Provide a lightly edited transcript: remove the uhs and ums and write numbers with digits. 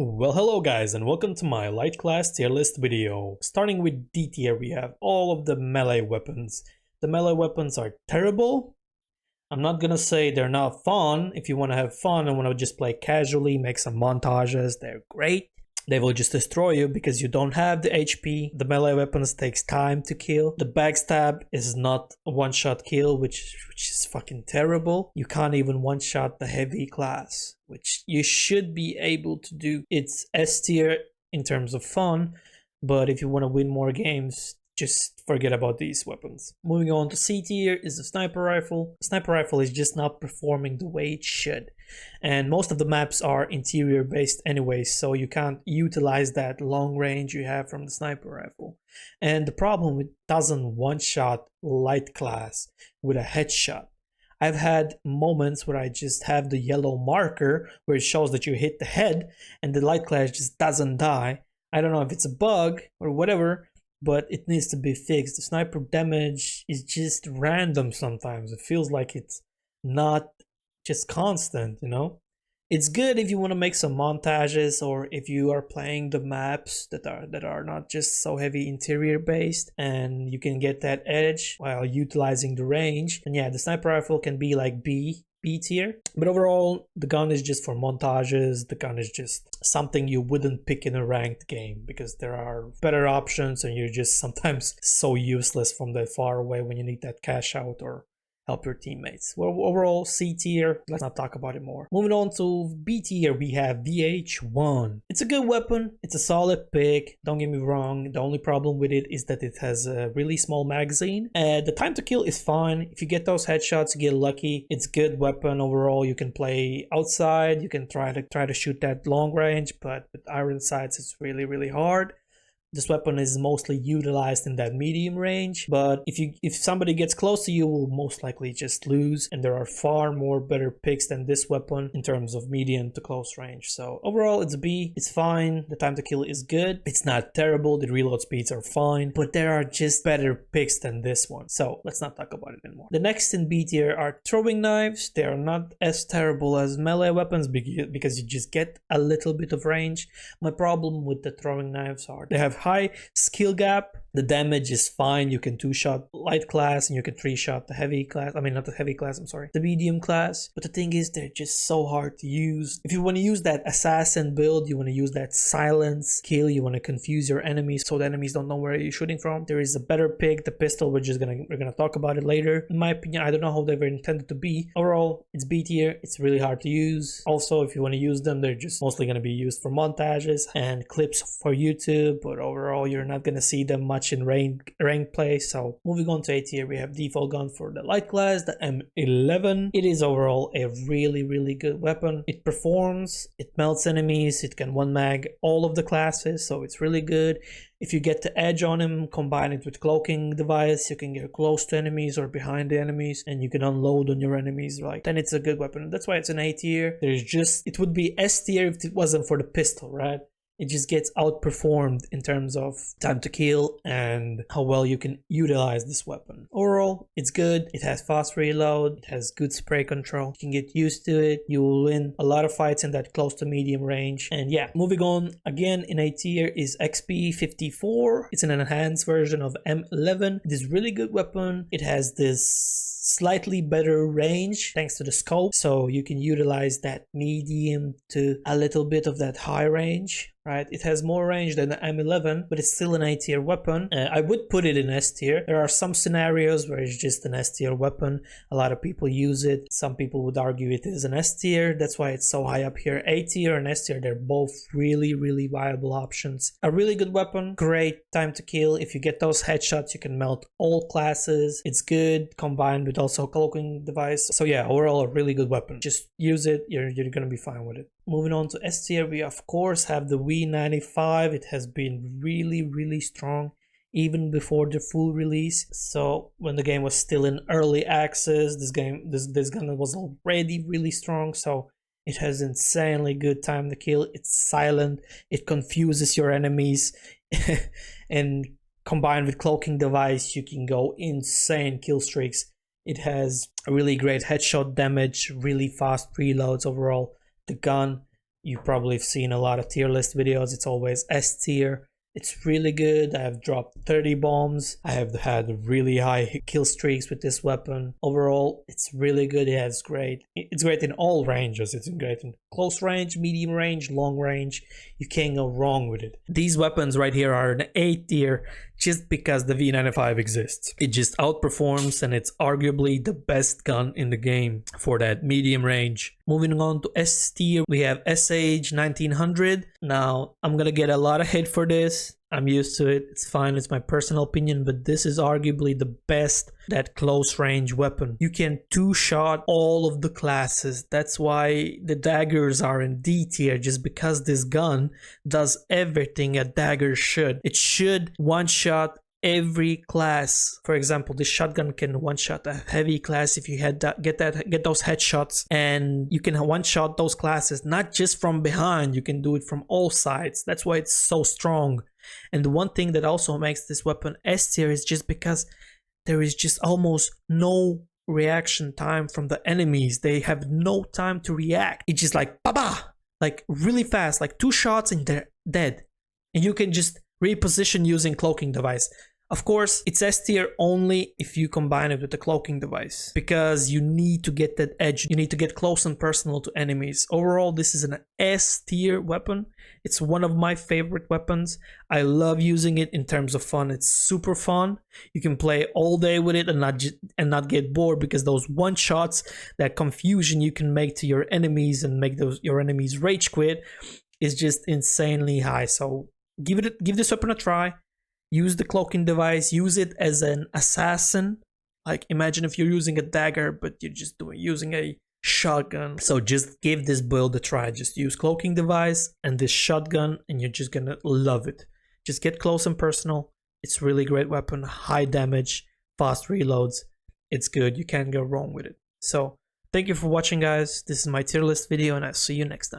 Well, hello guys, and welcome to my light class tier list video. Starting with D tier, we have all of the melee weapons. The melee weapons are terrible. I'm not gonna say they're not fun. If you want to have fun and want to just play casually, make some montages, they're great. They will just destroy you because you don't have the HP. The melee weapons takes time to kill. The backstab is not a one-shot kill, which is fucking terrible. You can't even one-shot the heavy class, which you should be able to do. It's S tier in terms of fun, but if you want to win more games, just forget about these weapons. Moving on to C tier is the sniper rifle. The sniper rifle is just not performing the way it should. And most of the maps are interior based anyway, so you can't utilize that long range you have from the sniper rifle. And the problem, it doesn't one-shot light class with a headshot. I've had moments where I just have the yellow marker where it shows that you hit the head and the light class just doesn't die. I don't know if it's a bug or whatever, but it needs to be fixed. The sniper damage is just random sometimes. It feels like it's not just constant, you know? It's good if you want to make some montages or if you are playing the maps that are not just so heavy interior based and you can get that edge while utilizing the range. And yeah, the sniper rifle can be like B tier, but overall the gun is just for montages. The gun is just something you wouldn't pick in a ranked game because there are better options and you're just sometimes so useless from that far away when you need that cash out or help your teammates. Well, overall C tier, let's not talk about it more. Moving on to B tier, we have VH1. It's a good weapon, it's a solid pick, don't get me wrong. The only problem with it is that it has a really small magazine. The time to kill is fine. If you get those headshots, you get lucky. It's a good weapon overall. You can play outside, you can try to shoot that long range, but with iron sights it's really hard. This weapon is mostly utilized in that medium range, but if somebody gets close to you, will most likely just lose, and there are far more better picks than this weapon in terms of medium to close range. So overall it's B. It's fine. The time to kill is good. It's not terrible. The reload speeds are fine, but there are just better picks than this one. So let's not talk about it anymore. The next in B tier are throwing knives. They are not as terrible as melee weapons because you just get a little bit of range. My problem with the throwing knives are they have high skill gap. The damage is fine. You can 2-shot light class and you can 3-shot the heavy class. I mean, not the heavy class, I'm sorry, the medium class. But the thing is, they're just so hard to use. If you want to use that assassin build, you want to use that silence kill, you want to confuse your enemies so the enemies don't know where you're shooting from, there is a better pick, the pistol. We're gonna talk about it later. In my opinion, I don't know how they were intended to be. Overall, it's B tier. It's really hard to use. Also, if you want to use them, they're just mostly going to be used for montages and clips for YouTube, but overall you're not going to see them much in rank play. So moving on to A tier, we have default gun for the light class, the M11. It is overall a really good weapon. It performs, it melts enemies, it can one mag all of the classes, so it's really good. If you get the edge on him, combine it with cloaking device, you can get close to enemies or behind the enemies and you can unload on your enemies, right? Then it's a good weapon. That's why it's an A tier. It would be S tier if it wasn't for the pistol, right? It just gets outperformed in terms of time to kill and how well you can utilize this weapon. Overall, it's good. It has fast reload. It has good spray control. You can get used to it. You will win a lot of fights in that close to medium range. And yeah, moving on, again in A tier is XP54. It's an enhanced version of M11. It is a really good weapon. It has this slightly better range thanks to the scope, so you can utilize that medium to a little bit of that high range, right? It has more range than the M11, but it's still an A tier weapon. I would put it in S tier. There are some scenarios where it's just an S tier weapon. A lot of people use it. Some people would argue it is an S tier. That's why it's so high up here. A tier and S tier, they're both really viable options. A really good weapon, great time to kill. If you get those headshots, you can melt all classes. It's good combined with also cloaking device. So yeah, overall a really good weapon. Just use it, you're gonna be fine with it. Moving on to S tier, we of course have the V95. It has been really strong even before the full release. So when the game was still in early access, this gun was already really strong. So it has insanely good time to kill. It's silent. It confuses your enemies and combined with cloaking device, you can go insane kill streaks. It has a really great headshot damage, really fast reloads overall. The gun You probably have seen a lot of tier list videos. It's always S tier. It's really good. I have dropped 30 bombs. I have had really high kill streaks with this weapon. Overall, it's really good. Yeah, it's great. It's great in all ranges. It's great in close range, medium range, long range. You can't go wrong with it. These weapons right here are an A tier just because the V95 exists. It just outperforms, and it's arguably the best gun in the game for that medium range. Moving on to S tier, we have SH 1900. Now, I'm gonna get a lot of hate for this. I'm used to it. It's fine. It's my personal opinion, but this is arguably the best that close range weapon. You can two-shot all of the classes. That's why the daggers are in D tier, just because this gun does everything a dagger should. It should one-shot every class. For example, this shotgun can one-shot a heavy class if you had that, get those headshots, and you can one-shot those classes not just from behind. You can do it from all sides. That's why it's so strong. And the one thing that also makes this weapon S tier is just because there is just almost no reaction time from the enemies. They have no time to react. It's just like ba-ba, like really fast, like 2 shots and they're dead. And you can just reposition using cloaking device. Of course, it's S tier only if you combine it with the cloaking device, because you need to get that edge. You need to get close and personal to enemies. Overall, this is an S tier weapon. It's one of my favorite weapons. I love using it in terms of fun. It's super fun. You can play all day with it and not get bored, because those one shots, that confusion you can make to your enemies and make your enemies rage quit is just insanely high. So give this weapon a try. Use the cloaking device. Use it as an assassin. Like, imagine if you're using a dagger, but you're just using a shotgun. So just give this build a try. Just use cloaking device and this shotgun, and you're just gonna love it. Just get close and personal. It's really great weapon. High damage, fast reloads. It's good. You can't go wrong with it. So thank you for watching, guys. This is my tier list video, and I'll see you next time.